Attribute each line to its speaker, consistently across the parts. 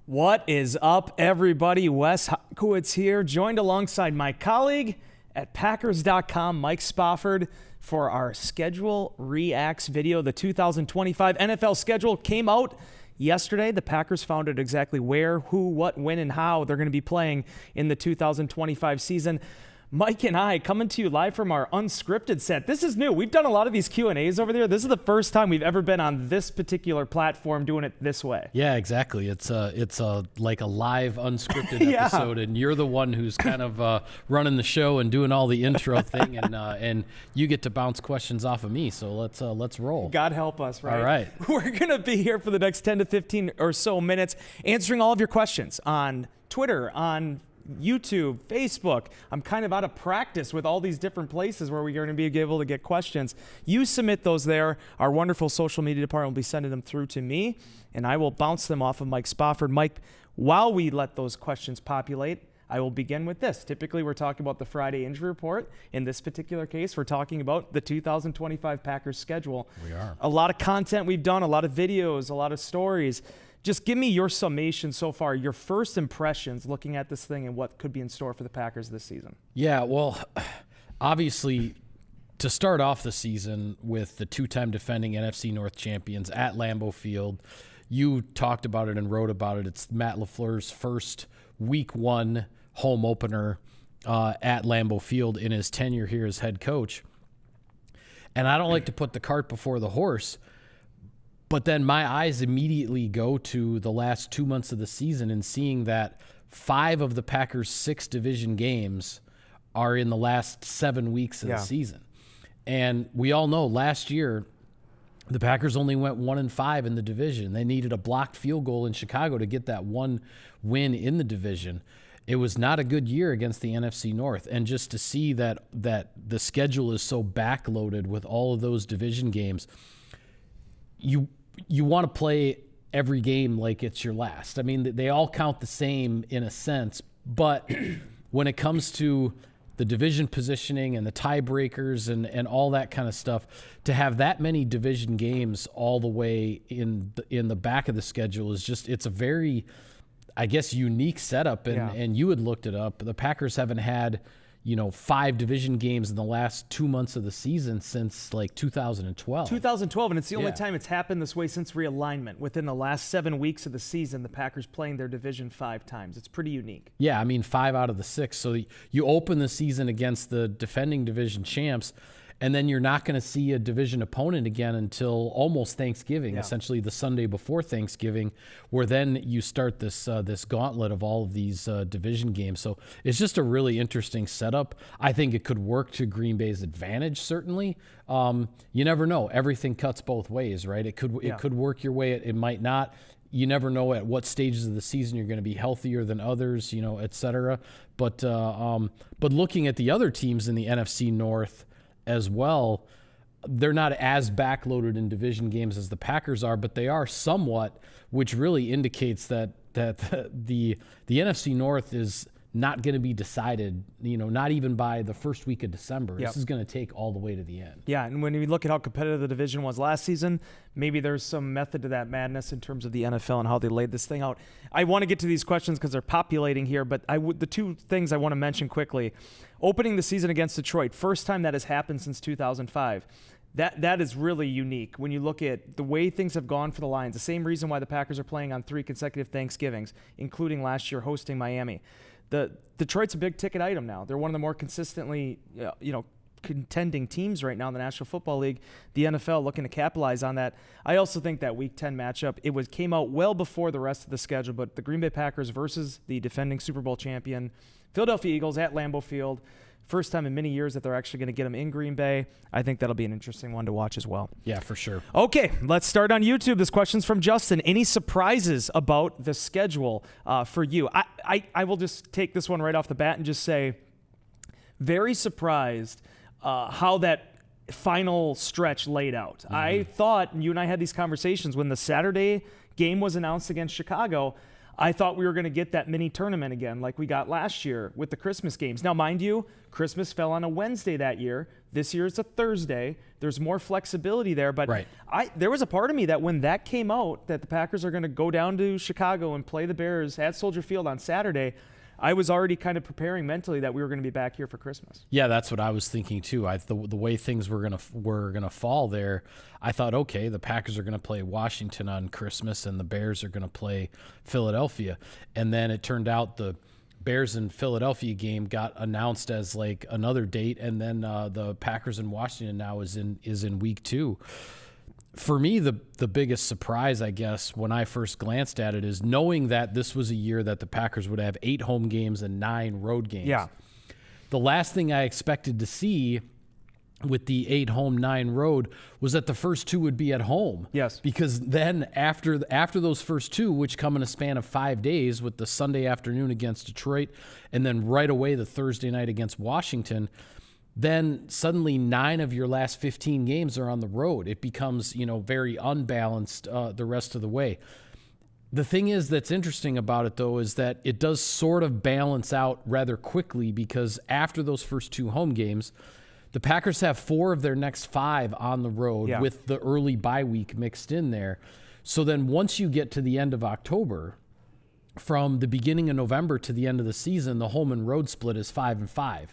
Speaker 1: What is up, everybody? Wes Hopkowitz here, joined alongside my colleague at Packers.com, Mike Spofford, for our Schedule Reacts video. The 2025 NFL schedule came out yesterday. The Packers found out exactly where, who, what, when, and how they're going to be playing in the 2025 season. Mike and I coming to you live from our unscripted set. This is new. We've done a lot of these Q&As over there. This is the first time we've ever been on this particular platform doing it this way.
Speaker 2: Yeah, exactly. It's like a live unscripted episode, and you're the one who's kind of running the show and doing all the intro thing, and you get to bounce questions off of me. So let's roll.
Speaker 1: God help us, right?
Speaker 2: All right.
Speaker 1: We're gonna be here for the next 10 to 15 or so minutes, answering all of your questions on Twitter, on YouTube, Facebook. I'm kind of out of practice with all these different places where we're going to be able to get questions. You submit those there. Our wonderful social media department will be sending them through to me, and I will bounce them off of Mike Spofford. Mike, while we let those questions populate, I will begin with this. Typically, we're talking about the Friday injury report. In this particular case, we're talking about the 2025 Packers schedule.
Speaker 2: We are.
Speaker 1: A lot of content we've done, a lot of videos, a lot of stories. Just give me your summation so far, your first impressions looking at this thing and what could be in store for the Packers this season.
Speaker 2: Yeah, well, obviously, to start off the season with the two-time defending NFC North champions at Lambeau Field, you talked about it and wrote about it. It's Matt LaFleur's first week 1 home opener at Lambeau Field in his tenure here as head coach. And I don't like to put the cart before the horse, but then my eyes immediately go to the last 2 months of the season and seeing that 5 of the Packers' 6 division games are in the last 7 weeks of the season. And we all know last year, the Packers only went 1-5 in the division. They needed a blocked field goal in Chicago to get that one win in the division. It was not a good year against the NFC North. And just to see that the schedule is so backloaded with all of those division games, you want to play every game like it's your last. I mean, they all count the same in a sense, but when it comes to the division positioning and the tiebreakers and all that kind of stuff, to have that many division games all the way in the back of the schedule is just, it's a very, I guess, unique setup. And you had looked it up. The Packers haven't had, 5 division games in the last 2 months of the season since like 2012.
Speaker 1: 2012, and it's the only time it's happened this way since realignment. Within the last 7 weeks of the season, the Packers playing their division 5 times. It's pretty unique.
Speaker 2: Yeah, I mean, 5 out of the 6. So you open the season against the defending division champs, and then you're not going to see a division opponent again until almost Thanksgiving, essentially the Sunday before Thanksgiving, where then you start this gauntlet of all of these division games. So it's just a really interesting setup. I think it could work to Green Bay's advantage, certainly. You never know. Everything cuts both ways, right? It could work your way. It might not. You never know at what stages of the season you're going to be healthier than others, et cetera. But looking at the other teams in the NFC North as well, they're not as backloaded in division games as the Packers are, but they are somewhat, which really indicates that the NFC North is not going to be decided, not even by the first week of December. This is going to take all the way to the end.
Speaker 1: Yeah, and when you look at how competitive the division was last season, maybe there's some method to that madness in terms of the NFL and how they laid this thing out. I want to get to these questions because they're populating here, but the 2 things I want to mention quickly. Opening the season against Detroit, first time that has happened since 2005. That is really unique when you look at the way things have gone for the Lions. The same reason why the Packers are playing on 3 consecutive Thanksgivings, including last year hosting Miami. Detroit's a big ticket item now. They're one of the more consistently, contending teams right now in the National Football League. The NFL looking to capitalize on that. I also think that Week 10 matchup, came out well before the rest of the schedule, but the Green Bay Packers versus the defending Super Bowl champion Philadelphia Eagles at Lambeau Field. First time in many years that they're actually going to get them in Green Bay. I think that'll be an interesting one to watch as well.
Speaker 2: Yeah, for sure.
Speaker 1: Okay, let's start on YouTube. This question's from Justin. Any surprises about the schedule for you? I will just take this one right off the bat and just say, very surprised how that final stretch laid out. Mm-hmm. I thought, and you and I had these conversations, when the Saturday game was announced against Chicago, I thought we were going to get that mini tournament again like we got last year with the Christmas games. Now, mind you, Christmas fell on a Wednesday that year. This year it's a Thursday. There's more flexibility there. But there was a part of me that when that came out, that the Packers are going to go down to Chicago and play the Bears at Soldier Field on Saturday, I was already kind of preparing mentally that we were going to be back here for Christmas.
Speaker 2: Yeah, that's what I was thinking too. The way things were gonna fall there, I thought, okay, the Packers are going to play Washington on Christmas and the Bears are going to play Philadelphia. And then it turned out the Bears and Philadelphia game got announced as like another date, and then the Packers and Washington now is in week 2. For me, the biggest surprise, I guess, when I first glanced at it is knowing that this was a year that the Packers would have 8 home games and 9 road games. Yeah. The last thing I expected to see with the 8 home, 9 road was that the first 2 would be at home.
Speaker 1: Yes.
Speaker 2: Because then after those first 2, which come in a span of 5 days with the Sunday afternoon against Detroit and then right away the Thursday night against Washington, then suddenly 9 of your last 15 games are on the road. It becomes, very unbalanced the rest of the way. The thing is that's interesting about it, though, is that it does sort of balance out rather quickly because after those first 2 home games, the Packers have 4 of their next 5 on the road with the early bye week mixed in there. So then once you get to the end of October, from the beginning of November to the end of the season, the home and road split is 5-5.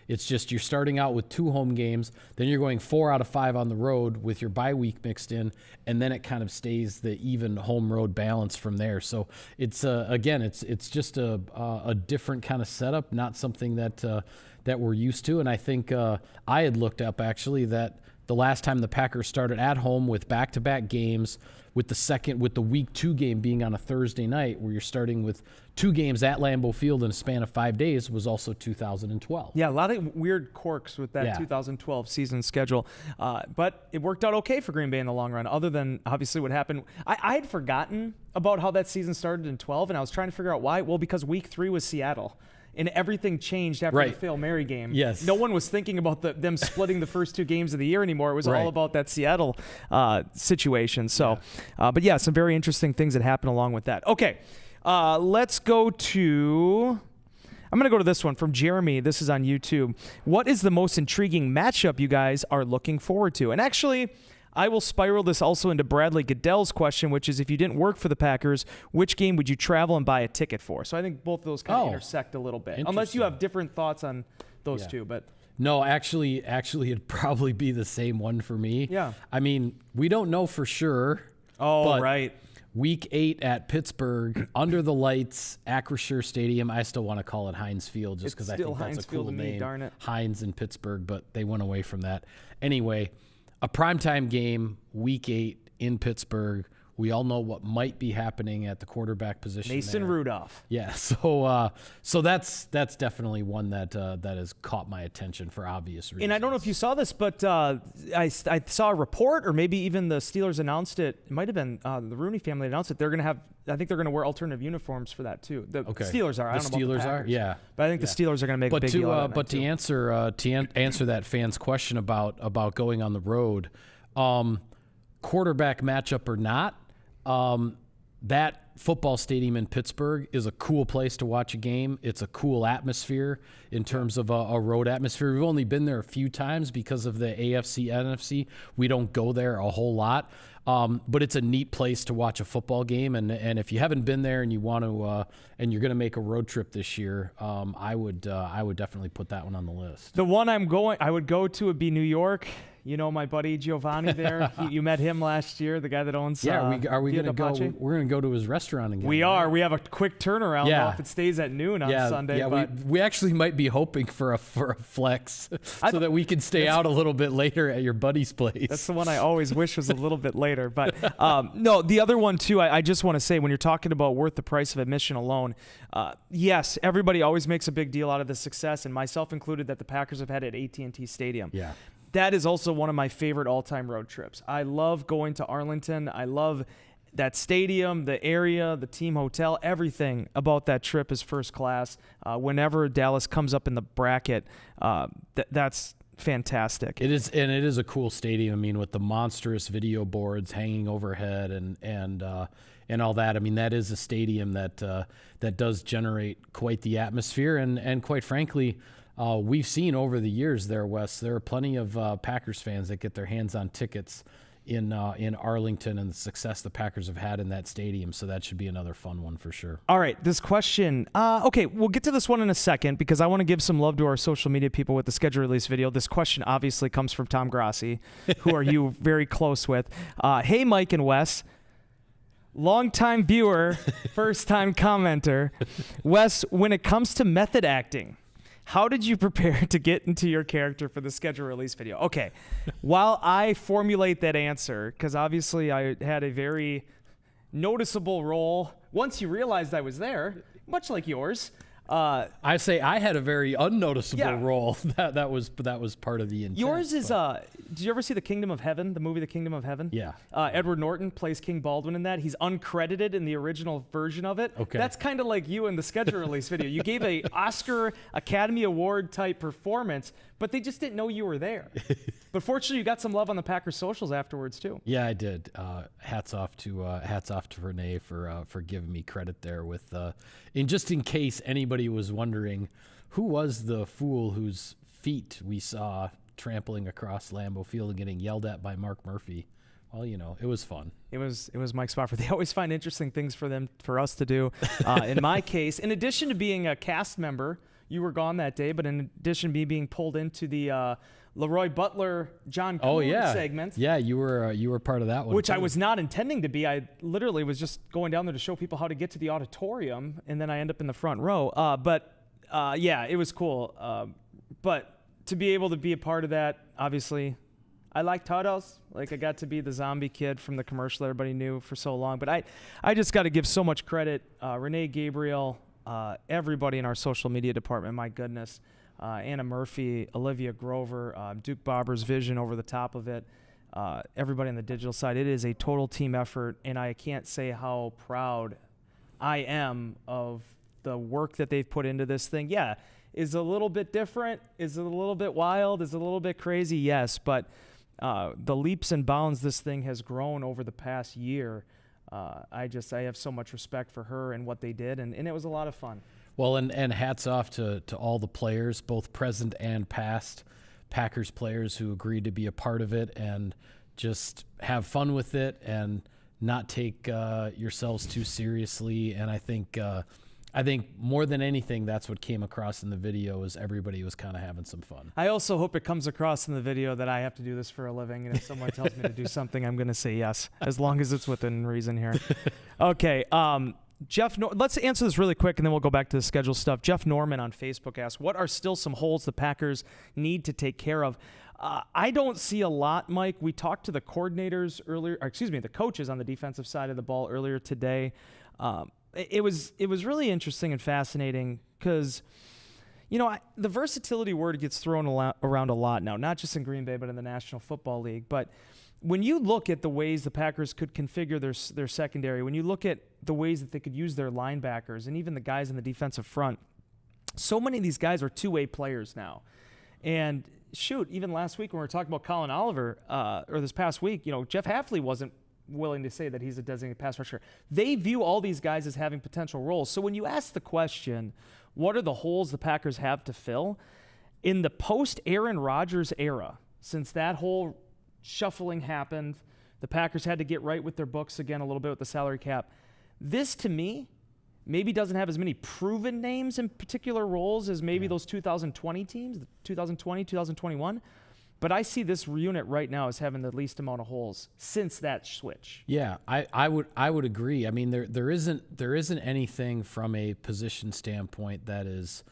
Speaker 2: It's just you're starting out with 2 home games, then you're going 4 out of 5 on the road with your bye week mixed in, and then it kind of stays the even home road balance from there. So it's again, it's just a different kind of setup, not something that we're used to. And I think I had looked up actually that the last time the Packers started at home with back-to-back games, with the week 2 game being on a Thursday night, where you're starting with 2 games at Lambeau Field in a span of 5 days, was also 2012.
Speaker 1: Yeah, a lot of weird quirks with that 2012 season schedule. But it worked out okay for Green Bay in the long run, other than obviously what happened. I had forgotten about how that season started in 12, and I was trying to figure out why. Well, because week 3 was Seattle. And everything changed after the Fail Mary game.
Speaker 2: Yes.
Speaker 1: No one was thinking about them splitting the first 2 games of the year anymore. It was all about that Seattle situation. So, but yeah, some very interesting things that happened along with that. Okay, let's go to... I'm going to go to this one from Jeremy. This is on YouTube. What is the most intriguing matchup you guys are looking forward to? And actually, I will spiral this also into Bradley Goodell's question, which is if you didn't work for the Packers, which game would you travel and buy a ticket for? So I think both of those kind of intersect a little bit, unless you have different thoughts on those two. But
Speaker 2: no, actually, it'd probably be the same one for me.
Speaker 1: Yeah.
Speaker 2: I mean, we don't know for sure.
Speaker 1: Oh, right.
Speaker 2: Week 8 at Pittsburgh, under the lights, Acrisure Stadium. I still want to call it Heinz Field just because I think that's a cool name.
Speaker 1: Darn it.
Speaker 2: Heinz in Pittsburgh, but they went away from that. Anyway, a primetime game, Week 8 in Pittsburgh. We all know what might be happening at the quarterback position.
Speaker 1: Mason Rudolph.
Speaker 2: Yeah, so that's definitely one that has caught my attention for obvious reasons.
Speaker 1: And I don't know if you saw this, but I saw a report, or maybe even the Steelers announced it. It might have been the Rooney family announced it. They're going to have, I think they're going to wear alternative uniforms for that too. The Steelers are. I don't know about the Packers,
Speaker 2: yeah.
Speaker 1: But I think the Steelers are going to make a big deal out of it.
Speaker 2: But to answer that fan's question about going on the road, quarterback matchup or not. That football stadium in Pittsburgh is a cool place to watch a game. It's a cool atmosphere in terms of a road atmosphere. We've only been there a few times because of the AFC, NFC. We don't go there a whole lot. But it's a neat place to watch a football game. And if you haven't been there and you want to, and you're going to make a road trip this year, I would definitely put that one on the list.
Speaker 1: The one I would go to would be New York. You know my buddy Giovanni there. You met him last year, the guy that owns.
Speaker 2: Are we going to go? We're going to go to his restaurant again.
Speaker 1: We are. We have a quick turnaround though, if it stays at noon on Sunday.
Speaker 2: Yeah,
Speaker 1: but
Speaker 2: we actually might be hoping for a flex so that we can stay out a little bit later at your buddy's place.
Speaker 1: That's the one I always wish was a little bit later. But no, the other one too. I just want to say, when you're talking about worth the price of admission alone, yes, everybody always makes a big deal out of the success, and myself included, that the Packers have had at AT&T Stadium.
Speaker 2: Yeah.
Speaker 1: That is also one of my favorite all-time road trips. I love going to Arlington. I love that stadium, the area, the team hotel, everything about that trip is first class. Whenever Dallas comes up in the bracket, that's fantastic.
Speaker 2: It is, and it is a cool stadium. I mean, with the monstrous video boards hanging overhead and all that. I mean, that is a stadium that does generate quite the atmosphere, and quite frankly, we've seen over the years there, Wes, there are plenty of Packers fans that get their hands on tickets in Arlington, and the success the Packers have had in that stadium. So that should be another fun one for sure.
Speaker 1: All right, this question. Okay, we'll get to this one in a second because I want to give some love to our social media people with the schedule release video. This question obviously comes from Tom Grassi, who are you very close with. Hey, Mike and Wes. Longtime viewer, first-time commenter. Wes, when it comes to method acting, how did you prepare to get into your character for the schedule release video? Okay, while I formulate that answer, because obviously I had a very noticeable role once you realized I was there, much like yours.
Speaker 2: I say I had a very unnoticeable role. That was part of the intent.
Speaker 1: Yours is. Did you ever see The Kingdom of Heaven? The movie The Kingdom of Heaven.
Speaker 2: Yeah.
Speaker 1: Edward Norton plays King Baldwin in that. He's uncredited in the original version of it.
Speaker 2: Okay.
Speaker 1: That's kind of like you in the schedule release video. You gave a Oscar Academy Award type performance, but they just didn't know you were there. But fortunately, you got some love on the Packers socials afterwards too.
Speaker 2: Yeah, I did. Hats off to Renee for giving me credit there with. And just in case anybody was wondering, who was the fool whose feet we saw trampling across Lambeau Field and getting yelled at by Mark Murphy? Well, you know, it was fun.
Speaker 1: It was Mike Spofford. They always find interesting things for us to do. In my case, in addition to being a cast member, you were gone that day, but in addition to me being pulled into the Leroy Butler, John Kuhn segment.
Speaker 2: Yeah, you were part of that one.
Speaker 1: Which
Speaker 2: too.
Speaker 1: I was not intending to be. I literally was just going down there to show people how to get to the auditorium, and then I end up in the front row. Yeah, it was cool. But to be able to be a part of that, obviously, I like Todos. Like, I got to be the zombie kid from the commercial everybody knew for so long. But I just got to give so much credit. Renee Gabriel, everybody in our social media department, my goodness. Anna Murphy, Olivia Grover, Duke Bobber's vision over the top of it. Everybody on the digital side. It is a total team effort, and I can't say how proud I am of the work that they've put into this thing. Yeah, is a little bit different, is a little bit wild, is a little bit crazy, yes, but the leaps and bounds this thing has grown over the past year. I have so much respect for her and what they did, and it was a lot of fun.
Speaker 2: Well, and hats off to all the players, both present and past, Packers players who agreed to be a part of it and just have fun with it and not take yourselves too seriously. And I think more than anything, that's what came across in the video, is everybody was kind of having some fun.
Speaker 1: I also hope it comes across in the video that I have to do this for a living, and if someone tells me to do something, I'm going to say yes, as long as it's within reason here. Okay, let's answer this really quick, and then we'll go back to the schedule stuff. Jeff Norman on Facebook asked, what are still some holes the Packers need to take care of? I don't see a lot, Mike. We talked to the coordinators earlier, the coaches on the defensive side of the ball earlier today. It was really interesting and fascinating because, the versatility word gets thrown around a lot now, not just in Green Bay, but in the National Football League. But when you look at the ways the Packers could configure their secondary, when you look at the ways that they could use their linebackers and even the guys in the defensive front, so many of these guys are two-way players now. And shoot, even last week when we were talking about Colin Oliver, or this past week, Jeff Hafley wasn't willing to say that he's a designated pass rusher. They view all these guys as having potential roles. So when you ask the question, what are the holes the Packers have to fill? In the post-Aaron Rodgers era, since that whole shuffling happened, the Packers had to get right with their books again a little bit with the salary cap. This, to me, maybe doesn't have as many proven names in particular roles as maybe those 2020 teams, 2020, 2021. But I see this unit right now as having the least amount of holes since that switch.
Speaker 2: Yeah, I would agree. I mean, there isn't anything from a position standpoint that is,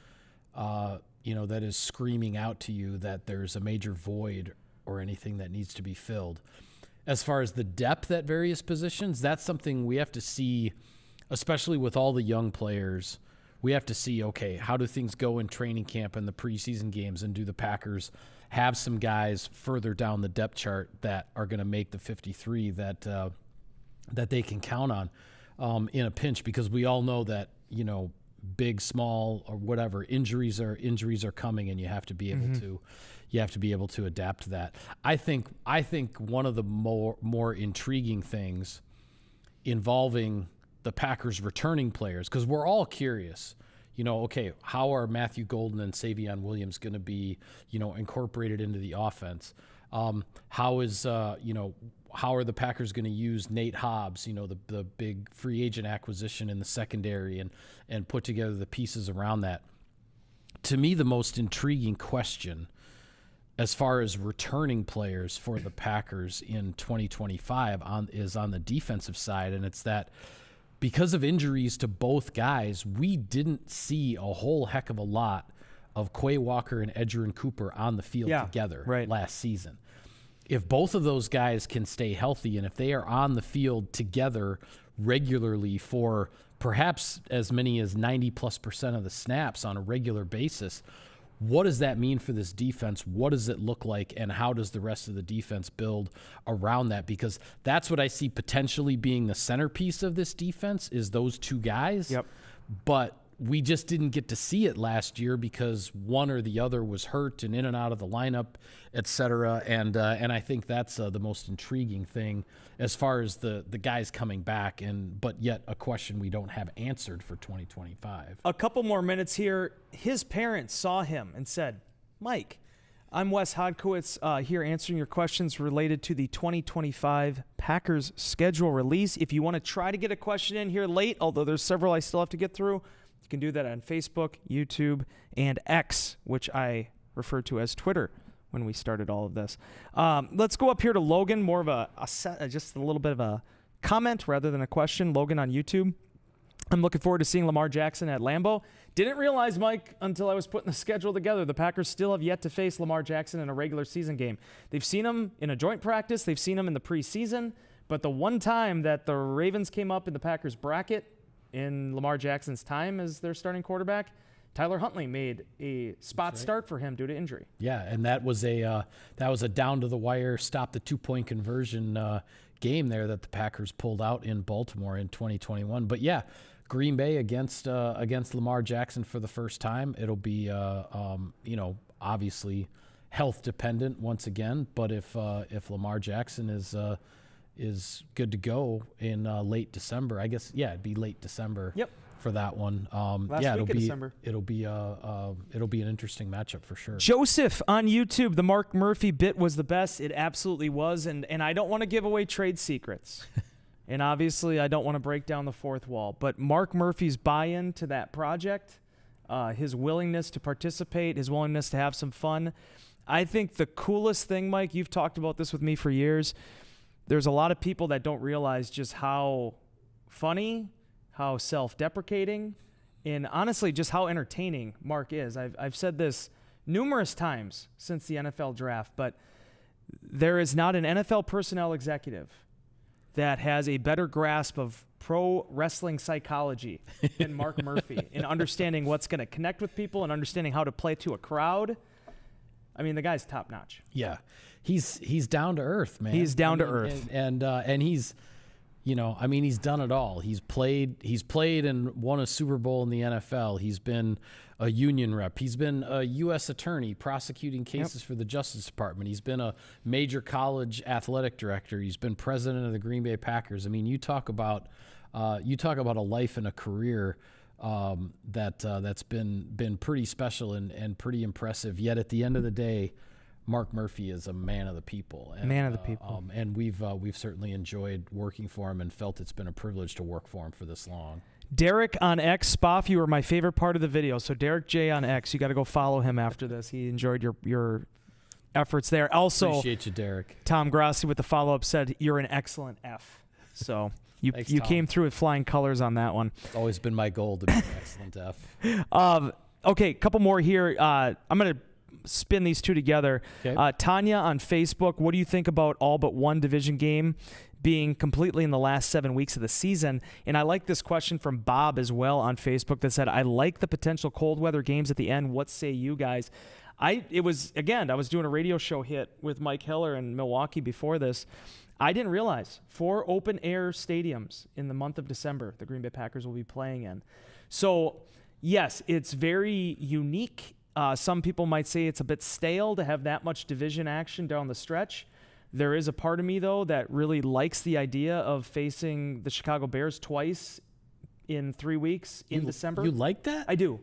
Speaker 2: that is screaming out to you that there's a major void or anything that needs to be filled. As far as the depth at various positions, that's something we have to see, especially with all the young players. We have to see, okay, how do things go in training camp and the preseason games, and do the Packers have some guys further down the depth chart that are going to make the 53 that they can count on in a pinch, because we all know that, big, small, or whatever, injuries are coming, and you have to be able to adapt to that. I think one of the more intriguing things involving the Packers returning players, because we're all curious, okay, how are Matthew Golden and Savion Williams going to be, incorporated into the offense? How are the Packers going to use Nate Hobbs, the big free agent acquisition in the secondary, and put together the pieces around that? To me, the most intriguing question as far as returning players for the Packers in 2025 is on the defensive side, and it's that because of injuries to both guys, we didn't see a whole heck of a lot of Quay Walker and Edgerrin Cooper on the field together last season. If both of those guys can stay healthy, and if they are on the field together regularly for perhaps as many as 90+% of the snaps on a regular basis, what does that mean for this defense? What does it look like, and how does the rest of the defense build around that? Because that's what I see potentially being the centerpiece of this defense, is those two guys.
Speaker 1: Yep.
Speaker 2: But we just didn't get to see it last year because one or the other was hurt and in and out of the lineup, et cetera. And I think that's the most intriguing thing as far as the guys coming back, but yet a question we don't have answered for 2025.
Speaker 1: A couple more minutes here. His parents saw him and said, Mike, I'm Wes Hodkiewicz here answering your questions related to the 2025 Packers schedule release. If you want to try to get a question in here late, although there's several I still have to get through, You can do that on Facebook, YouTube, and X, which I refer to as Twitter when we started all of this. Let's go up here to Logan, more of just a little bit of a comment rather than a question. Logan on YouTube. I'm looking forward to seeing Lamar Jackson at Lambeau. Didn't realize, Mike, until I was putting the schedule together, the Packers still have yet to face Lamar Jackson in a regular season game. They've seen him in a joint practice. They've seen him in the preseason. But the one time that the Ravens came up in the Packers bracket in Lamar Jackson's time as their starting quarterback, Tyler Huntley made a spot start for him due to injury.
Speaker 2: Yeah, and that was a down-to-the-wire, stop-the-two-point conversion game there that the Packers pulled out in Baltimore in 2021. But, yeah, Green Bay against Lamar Jackson for the first time. It'll be, obviously health dependent once again. But if Lamar Jackson is good to go in late December, I guess, it'd be late December.
Speaker 1: Yep.
Speaker 2: For that one,
Speaker 1: week of December.
Speaker 2: It'll be an interesting matchup for sure.
Speaker 1: Joseph on YouTube, the Mark Murphy bit was the best. It absolutely was, and I don't want to give away trade secrets. And obviously, I don't want to break down the fourth wall. But Mark Murphy's buy-in to that project, his willingness to participate, his willingness to have some fun. I think the coolest thing, Mike, you've talked about this with me for years, there's a lot of people that don't realize just how funny, how self-deprecating, and honestly, just how entertaining Mark is. I've said this numerous times since the NFL draft, but there is not an NFL personnel executive that has a better grasp of pro wrestling psychology than Mark Murphy in understanding what's going to connect with people and understanding how to play to a crowd. I mean, the guy's top notch.
Speaker 2: Yeah, he's down to earth, man.
Speaker 1: He's down to earth,
Speaker 2: and he's, he's done it all. He's played and won a Super Bowl in the NFL. He's been a union rep. He's been a U.S. attorney prosecuting cases for the Justice Department. He's been a major college athletic director. He's been president of the Green Bay Packers. I mean, you talk about a life and a career that's been pretty special and pretty impressive. Yet at the end of the day, Mark Murphy is a man of the people. And we've certainly enjoyed working for him and felt it's been a privilege to work for him for this long.
Speaker 1: Derek on X, Spoff, you were my favorite part of the video. So Derek J on X, you got to go follow him after this. He enjoyed your efforts there. Also,
Speaker 2: appreciate you, Derek.
Speaker 1: Tom Grassi with the follow-up said, you're an excellent F. So you came through with flying colors on that one.
Speaker 2: It's always been my goal to be an excellent F.
Speaker 1: Okay, a couple more here. I'm going to spin these two together.
Speaker 2: Okay.
Speaker 1: Tanya on Facebook, what do you think about all but one division game being completely in the last 7 weeks of the season? And I like this question from Bob as well on Facebook that said, I like the potential cold weather games at the end. What say you guys? I was doing a radio show hit with Mike Hiller in Milwaukee before this. I didn't realize 4 open air stadiums in the month of December the Green Bay Packers will be playing in. So yes, it's very unique. Some people might say it's a bit stale to have that much division action down the stretch. There is a part of me, though, that really likes the idea of facing the Chicago Bears twice in 3 weeks in December.
Speaker 2: You like that?
Speaker 1: I do.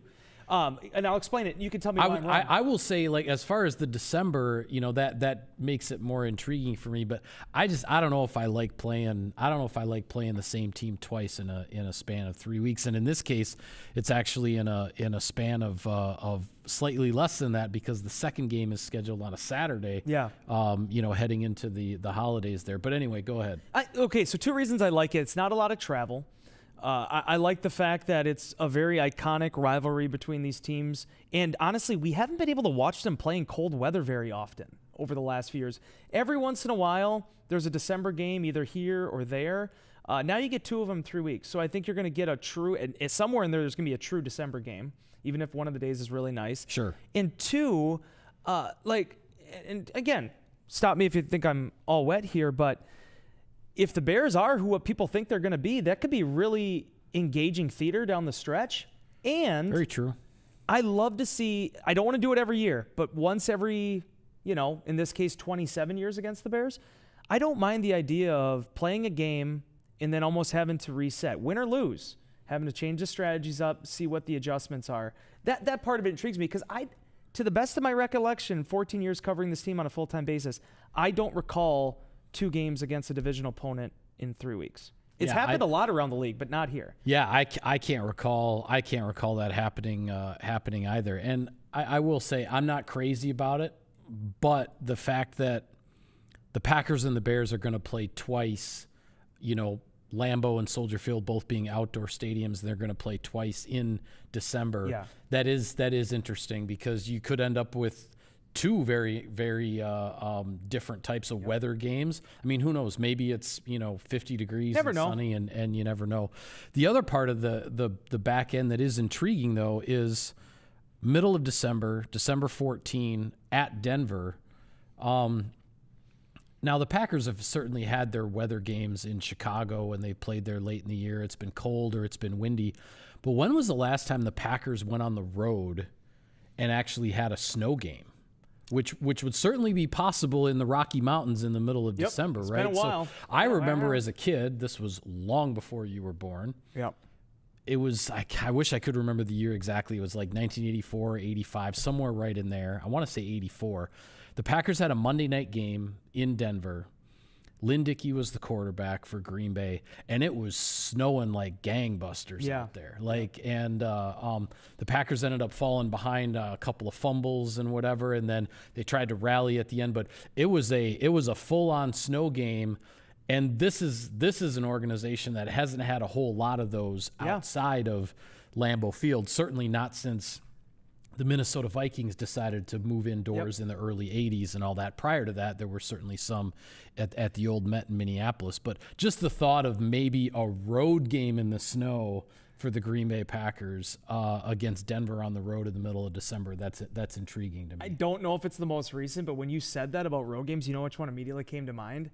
Speaker 1: And I'll explain it. You can tell me why I'm wrong.
Speaker 2: I will say, like, as far as the December, that makes it more intriguing for me. But I don't know if I like playing. I don't know if I like playing the same team twice in a span of 3 weeks. And in this case, it's actually in a span of slightly less than that because the second game is scheduled on a Saturday.
Speaker 1: Yeah.
Speaker 2: Heading into the holidays there. But anyway, go ahead.
Speaker 1: Okay, so 2 reasons I like it. It's not a lot of travel. I like the fact that it's a very iconic rivalry between these teams. And honestly, we haven't been able to watch them play in cold weather very often over the last few years. Every once in a while, there's a December game either here or there. Now you get 2 of them in 3 weeks. So I think you're going to get a true, and somewhere in there's going to be a true December game, even if one of the days is really nice.
Speaker 2: Sure.
Speaker 1: And 2, and again, stop me if you think I'm all wet here, but if the Bears are what people think they're going to be, that could be really engaging theater down the stretch. And
Speaker 2: very true.
Speaker 1: I love to see, I don't want to do it every year, but once every, in this case, 27 years against the Bears, I don't mind the idea of playing a game and then almost having to reset, win or lose, having to change the strategies up, see what the adjustments are. That part of it intrigues me because to the best of my recollection, 14 years covering this team on a full-time basis, I don't recall 2 games against a divisional opponent in 3 weeks. It's happened a lot around the league, but not here.
Speaker 2: Yeah, I can't recall that happening either. And I will say I'm not crazy about it, but the fact that the Packers and the Bears are going to play twice, Lambeau and Soldier Field both being outdoor stadiums, they're going to play twice in December.
Speaker 1: Yeah.
Speaker 2: That is interesting because you could end up with two very, very different types of weather games. I mean, who knows? Maybe it's 50 degrees and sunny, and you never know. The other part of the back end that is intriguing though is middle of December 14 at Denver. Now, the Packers have certainly had their weather games in Chicago when they played there late in the year. It's been cold or it's been windy. But when was the last time the Packers went on the road and actually had a snow game? Which would certainly be possible in the Rocky Mountains in the middle of December,
Speaker 1: it's
Speaker 2: right?
Speaker 1: Been a while.
Speaker 2: So I remember as a kid, this was long before you were born.
Speaker 1: Yep.
Speaker 2: It was, I wish I could remember the year exactly. It was like 1984, 85, somewhere right in there. I want to say 84. The Packers had a Monday night game in Denver. Lynn Dickey was the quarterback for Green Bay, and it was snowing like gangbusters out there. The Packers ended up falling behind a couple of fumbles and whatever, and then they tried to rally at the end. But it was a full-on snow game. And this is an organization that hasn't had a whole lot of those outside of Lambeau Field. Certainly not since the Minnesota Vikings decided to move indoors in the early 80s and all that. Prior to that, there were certainly some at the old Met in Minneapolis. But just the thought of maybe a road game in the snow for the Green Bay Packers against Denver on the road in the middle of December, that's intriguing to me.
Speaker 1: I don't know if it's the most recent, but when you said that about road games, you know which one immediately came to mind?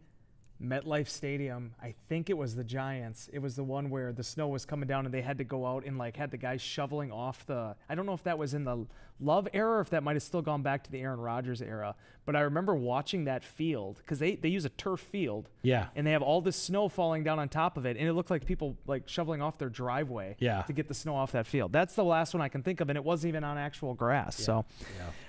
Speaker 1: MetLife Stadium. I think it was the Giants. It was the one where the snow was coming down and they had to go out and had the guys shoveling off I don't know if that was in the Love era or if that might have still gone back to the Aaron Rodgers era. But I remember watching that field because they use a turf field.
Speaker 2: Yeah.
Speaker 1: And they have all this snow falling down on top of it. And it looked like people shoveling off their driveway to get the snow off that field. That's the last one I can think of. And it wasn't even on actual grass. Yeah. So,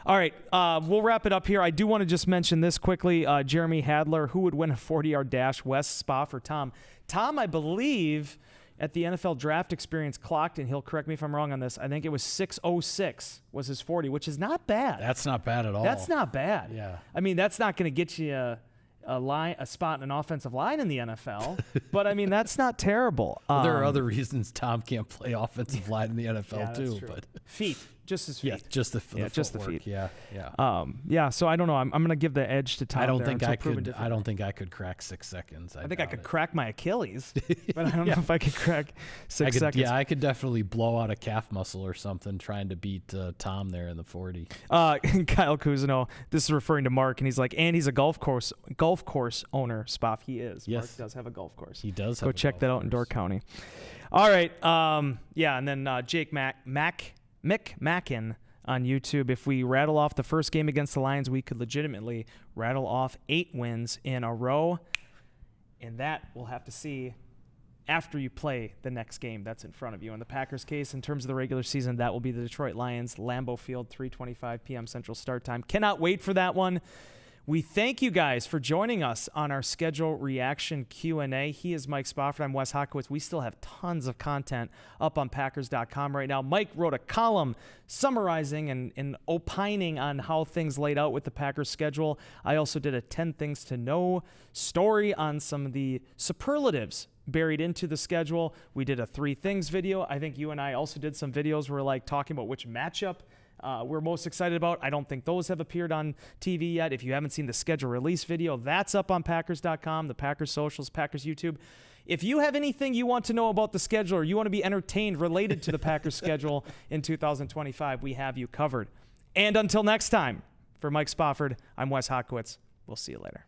Speaker 1: all right, we'll wrap it up here. I do want to just mention this quickly. Jeremy Hadler, who would win a 40-yard dash, Wes, Spa, for Tom. Tom, I believe, at the NFL Draft Experience clocked, and he'll correct me if I'm wrong on this, I think it was 6:06 was his 40, which is not bad.
Speaker 2: That's not bad at all.
Speaker 1: That's not bad.
Speaker 2: Yeah.
Speaker 1: I mean, that's not going to get you a spot in an offensive line in the NFL, but I mean, that's not terrible.
Speaker 2: There are other reasons Tom can't play offensive line in the NFL too, but
Speaker 1: feet. Just his feet.
Speaker 2: Yeah, just the feet.
Speaker 1: Yeah. So I don't know. I'm going to give the edge to Tom.
Speaker 2: I don't think I could crack 6 seconds.
Speaker 1: I think I could crack my Achilles, but I don't know if I could crack 6 seconds.
Speaker 2: Yeah, I could definitely blow out a calf muscle or something trying to beat Tom there in the 40.
Speaker 1: Kyle Cousineau, this is referring to Mark, and he's like, and he's a golf course owner. Spoff, he is.
Speaker 2: Yes.
Speaker 1: Mark does have a golf course.
Speaker 2: He does.
Speaker 1: Go check that out in Door County. All right. And then Jake Mick Mackin on YouTube. If we rattle off the first game against the Lions, we could legitimately rattle off 8 wins in a row. And that we'll have to see after you play the next game that's in front of you. In the Packers' case, in terms of the regular season, that will be the Detroit Lions, Lambeau Field, 3:25 p.m. Central Start Time. Cannot wait for that one. We thank you guys for joining us on our schedule reaction Q&A. He is Mike Spofford. I'm Wes Hockowitz. We still have tons of content up on Packers.com right now. Mike wrote a column summarizing and opining on how things laid out with the Packers schedule. I also did a 10 Things to Know story on some of the superlatives buried into the schedule. We did a 3 Things video. I think you and I also did some videos where talking about which matchup we're most excited about. I don't think those have appeared on TV yet. If you haven't seen the schedule release video, that's up on Packers.com, the Packers socials, Packers YouTube. If you have anything you want to know about the schedule or you want to be entertained related to the Packers schedule in 2025, we have you covered. And until next time, for Mike Spofford, I'm Wes Hockowitz. We'll see you later.